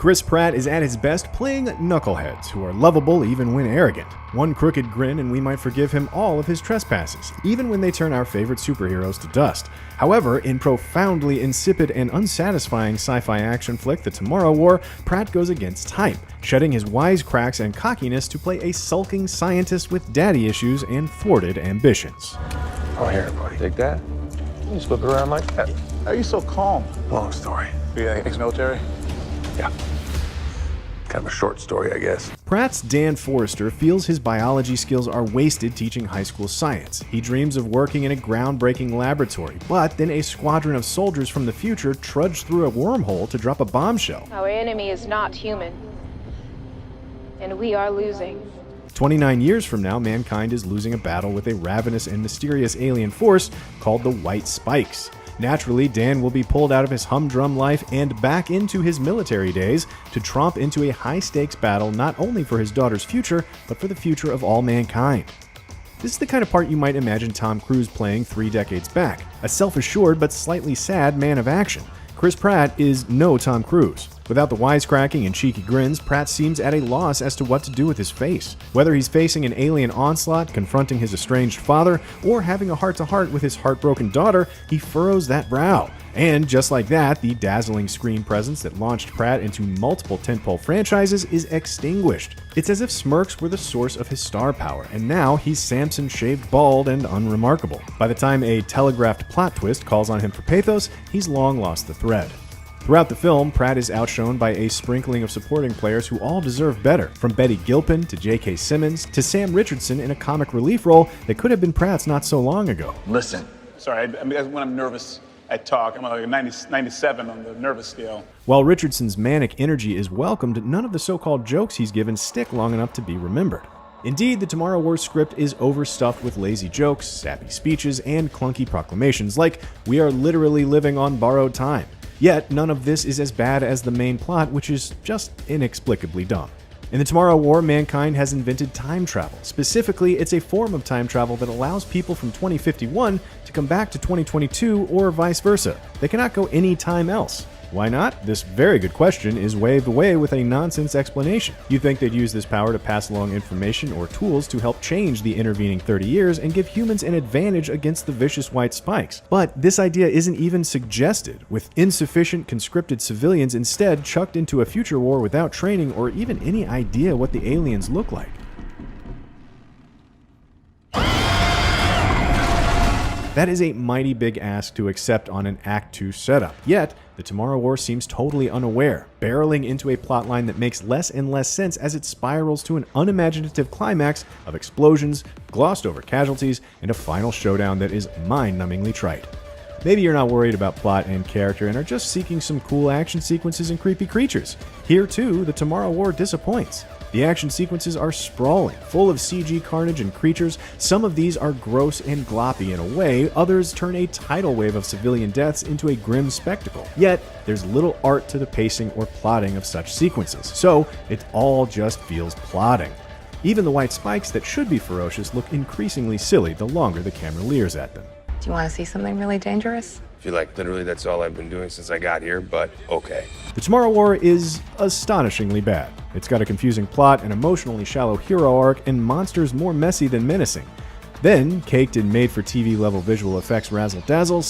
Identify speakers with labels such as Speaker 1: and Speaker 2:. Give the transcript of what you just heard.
Speaker 1: Chris Pratt is at his best playing knuckleheads who are lovable even when arrogant. One crooked grin and we might forgive him all of his trespasses, even when they turn our favorite superheroes to dust. However, in profoundly insipid and unsatisfying sci-fi action flick The Tomorrow War, Pratt goes against type, shedding his wisecracks and cockiness to play a sulking scientist with daddy issues and thwarted ambitions.
Speaker 2: Oh, here, buddy. Take that. You just whip it around like that.
Speaker 3: How are you so calm?
Speaker 2: Long story.
Speaker 3: Be ex-military?
Speaker 2: Yeah. Kind of a short story, I guess.
Speaker 1: Pratt's Dan Forrester feels his biology skills are wasted teaching high school science. He dreams of working in a groundbreaking laboratory, but then a squadron of soldiers from the future trudge through a wormhole to drop a bombshell.
Speaker 4: Our enemy is not human, and we are losing.
Speaker 1: 29 years from now, mankind is losing a battle with a ravenous and mysterious alien force called the White Spikes. Naturally, Dan will be pulled out of his humdrum life and back into his military days to tromp into a high-stakes battle not only for his daughter's future, but for the future of all mankind. This is the kind of part you might imagine Tom Cruise playing 3 decades back, a self-assured but slightly sad man of action. Chris Pratt is no Tom Cruise. Without the wisecracking and cheeky grins, Pratt seems at a loss as to what to do with his face. Whether he's facing an alien onslaught, confronting his estranged father, or having a heart-to-heart with his heartbroken daughter, he furrows that brow. And just like that, the dazzling screen presence that launched Pratt into multiple tentpole franchises is extinguished. It's as if smirks were the source of his star power, and now he's Samson shaved bald and unremarkable. By the time a telegraphed plot twist calls on him for pathos, he's long lost the thread. Throughout the film, Pratt is outshone by a sprinkling of supporting players who all deserve better, from Betty Gilpin to J.K. Simmons to Sam Richardson in a comic relief role that could have been Pratt's not so long ago.
Speaker 3: Listen. Sorry, I mean, when I'm nervous, I talk. I'm like a 97 on the nervous scale.
Speaker 1: While Richardson's manic energy is welcomed, none of the so-called jokes he's given stick long enough to be remembered. Indeed, the Tomorrow War script is overstuffed with lazy jokes, sappy speeches, and clunky proclamations like, "We are literally living on borrowed time." Yet, none of this is as bad as the main plot, which is just inexplicably dumb. In the Tomorrow War, mankind has invented time travel. Specifically, it's a form of time travel that allows people from 2051 to come back to 2022 or vice versa. They cannot go any time else. Why not? This very good question is waved away with a nonsense explanation. You'd think they'd use this power to pass along information or tools to help change the intervening 30 years and give humans an advantage against the vicious White Spikes. But this idea isn't even suggested, with insufficient conscripted civilians instead chucked into a future war without training or even any idea what the aliens look like. That is a mighty big ask to accept on an Act 2 setup. Yet, the Tomorrow War seems totally unaware, barreling into a plotline that makes less and less sense as it spirals to an unimaginative climax of explosions, glossed over casualties, and a final showdown that is mind-numbingly trite. Maybe you're not worried about plot and character and are just seeking some cool action sequences and creepy creatures. Here too, the Tomorrow War disappoints. The action sequences are sprawling, full of CG carnage and creatures. Some of these are gross and gloppy in a way, others turn a tidal wave of civilian deaths into a grim spectacle. Yet, there's little art to the pacing or plotting of such sequences, so it all just feels plodding. Even the White Spikes that should be ferocious look increasingly silly the longer the camera leers at them.
Speaker 5: Do you want to see something really dangerous?
Speaker 2: I feel like literally that's all I've been doing since I got here, but okay.
Speaker 1: The Tomorrow War is astonishingly bad. It's got a confusing plot, an emotionally shallow hero arc, and monsters more messy than menacing. Then, caked in made-for-TV level visual effects razzle-dazzle,